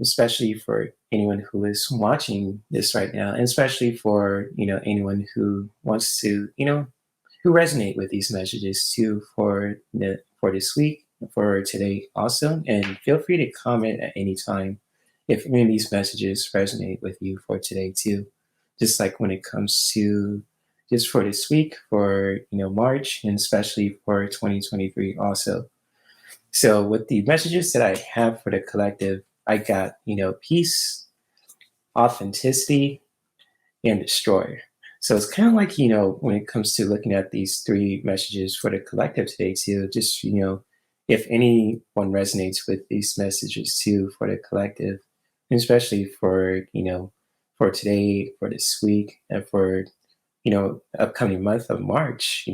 especially for anyone who is watching this right now, and especially for, anyone who wants to, who resonate with these messages too for this week, for today also. And feel free to comment at any time if any of these messages resonate with you for today too. Just like when it comes to just for this week, for March, and especially for 2023 also. So with the messages that I have for the collective, I got, peace, authenticity, and destroy. So it's kind of like, when it comes to looking at these three messages for the collective today too, just, if anyone resonates with these messages too for the collective, and especially for, for today, for this week, and for, upcoming month of March,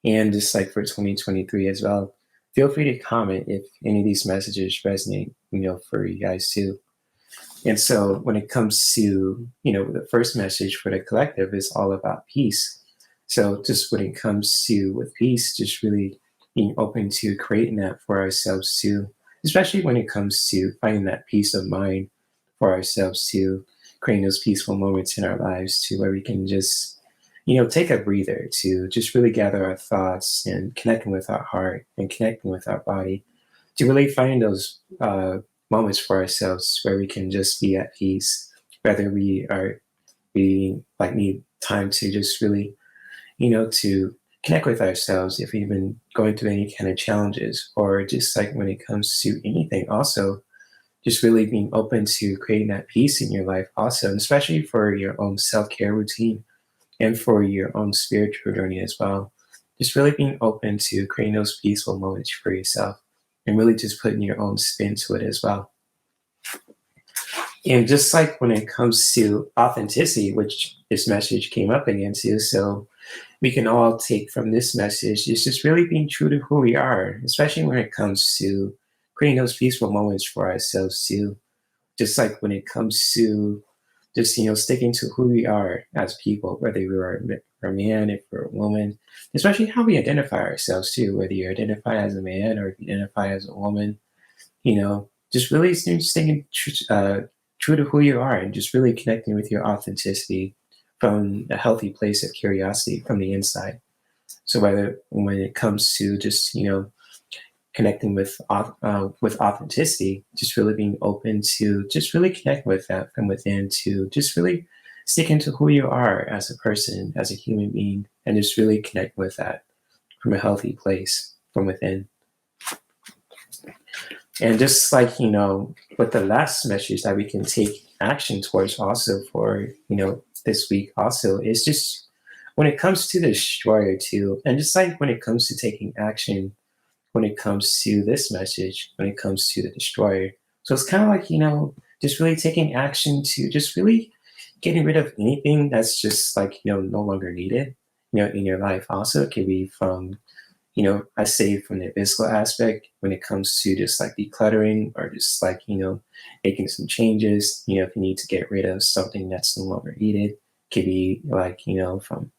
and just like for 2023 as well, feel free to comment if any of these messages resonate, for you guys too. And so when it comes to, the first message for the collective is all about peace. So just when it comes to with peace, just really being open to creating that for ourselves too, especially when it comes to finding that peace of mind for ourselves too, creating those peaceful moments in our lives too, where we can just, take a breather to just really gather our thoughts and connecting with our heart and connecting with our body to really find those moments for ourselves where we can just be at peace, whether we like need time to just really, to connect with ourselves if we've been going through any kind of challenges, or just like when it comes to anything also, just really being open to creating that peace in your life also, and especially for your own self-care routine and for your own spiritual journey as well. Just really being open to creating those peaceful moments for yourself and really just putting your own spin to it as well. And just like when it comes to authenticity, which this message came up against you, so we can all take from this message is just really being true to who we are, especially when it comes to creating those peaceful moments for ourselves too. Just like when it comes to just, sticking to who we are as people, whether we're a man, if we're a woman, especially how we identify ourselves too, whether you identify as a man or if you identify as a woman, just really staying true to who you are and just really connecting with your authenticity from a healthy place of curiosity from the inside. So whether when it comes to just, connecting with authenticity, just really being open to just really connect with that from within, to just really sticking to who you are as a person, as a human being, and just really connect with that from a healthy place from within. And just like, with the last message that we can take action towards also for, this week also is just when it comes to the destroyer too, and just like when it comes to taking action, when it comes to this message, when it comes to the destroyer. So it's kind of like, just really taking action to just really getting rid of anything that's just like, no longer needed, in your life. Also, it can be from, I say from the physical aspect when it comes to just like decluttering or just like, making some changes, if you need to get rid of something that's no longer needed. It could be like, from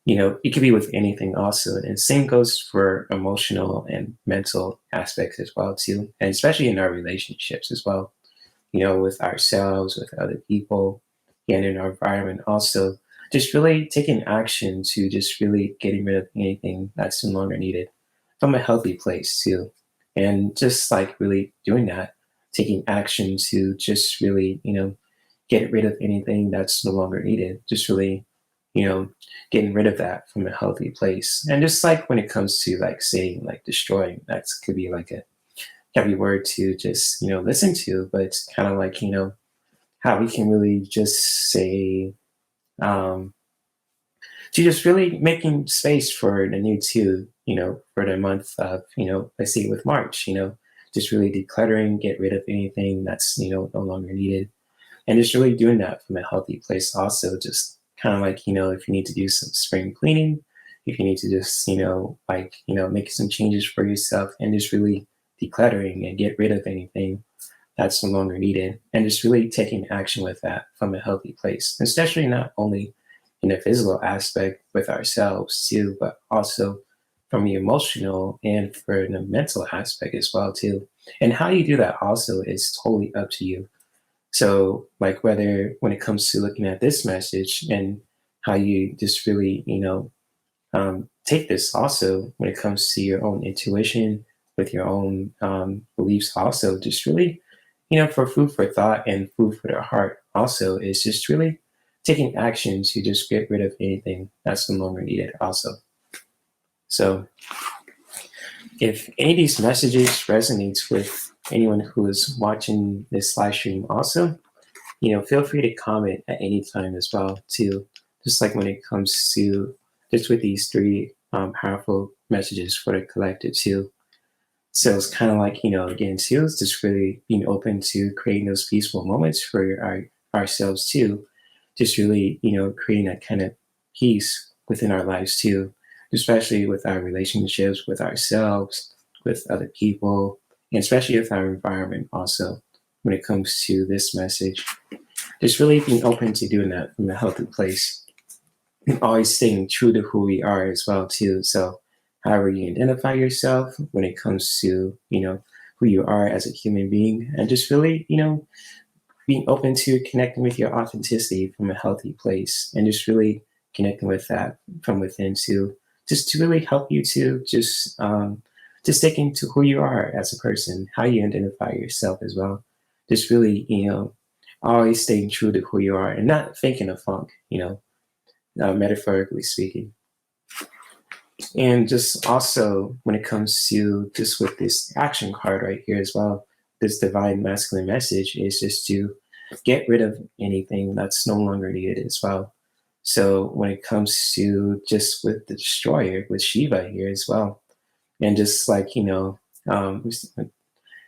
it could be with anything also. And same goes for emotional and mental aspects as well too. And especially in our relationships as well, with ourselves, with other people, and in our environment also. Just really taking action to just really getting rid of anything that's no longer needed from a healthy place too. And just like really doing that, taking action to just really, get rid of anything that's no longer needed. Just really, getting rid of that from a healthy place. And just like when it comes to like saying like destroying, that could be like a heavy word to just, listen to, but it's kind of like, how we can really just say, to just really making space for the new too, for the month of, let's see with March, just really decluttering, get rid of anything that's, no longer needed. And just really doing that from a healthy place also, just kind of like, if you need to do some spring cleaning, if you need to just, make some changes for yourself and just really decluttering and get rid of anything that's no longer needed and just really taking action with that from a healthy place, especially not only in the physical aspect with ourselves too, but also from the emotional and for the mental aspect as well too. And how you do that also is totally up to you. So like whether when it comes to looking at this message and how you just really, take this also when it comes to your own intuition with your own beliefs also just really, for food for thought and food for the heart also is just really taking action to just get rid of anything that's no longer needed also. So if any of these messages resonates with anyone who is watching this live stream also, feel free to comment at any time as well too. Just like when it comes to just with these three powerful messages for the collective too. So it's kind of like, again too, it's just really being open to creating those peaceful moments for ourselves too. Just really, creating that kind of peace within our lives too, especially with our relationships with ourselves, with other people, and especially with our environment also when it comes to this message. Just really being open to doing that from a healthy place. And always staying true to who we are as well too. So however you identify yourself when it comes to, who you are as a human being, and just really, being open to connecting with your authenticity from a healthy place and just really connecting with that from within to just to really help you to just sticking to who you are as a person, how you identify yourself as well. Just really, always staying true to who you are and not thinking of funk, metaphorically speaking. And just also when it comes to just with this action card right here as well, this divine masculine message is just to get rid of anything that's no longer needed as well. So when it comes to just with the destroyer, with Shiva here as well, and just like,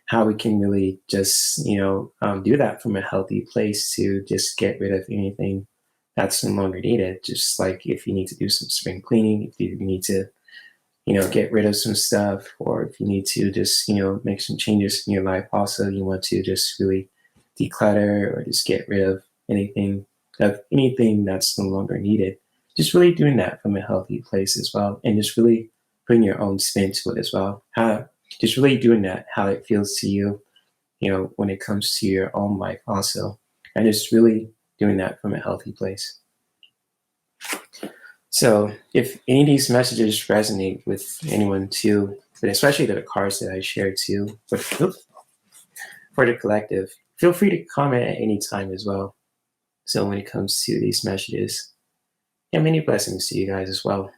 how we can really just, do that from a healthy place to just get rid of anything that's no longer needed. Just like if you need to do some spring cleaning, if you need to, get rid of some stuff, or if you need to just, make some changes in your life. Also, you want to just really declutter or just get rid of anything that's no longer needed. Just really doing that from a healthy place as well, and just really putting your own spin to it as well. Just really doing that, how it feels to you, when it comes to your own life also, and just really doing that from a healthy place. So if any of these messages resonate with anyone too, but especially the cards that I shared too, for the collective, feel free to comment at any time as well. So when it comes to these messages, many blessings to you guys as well.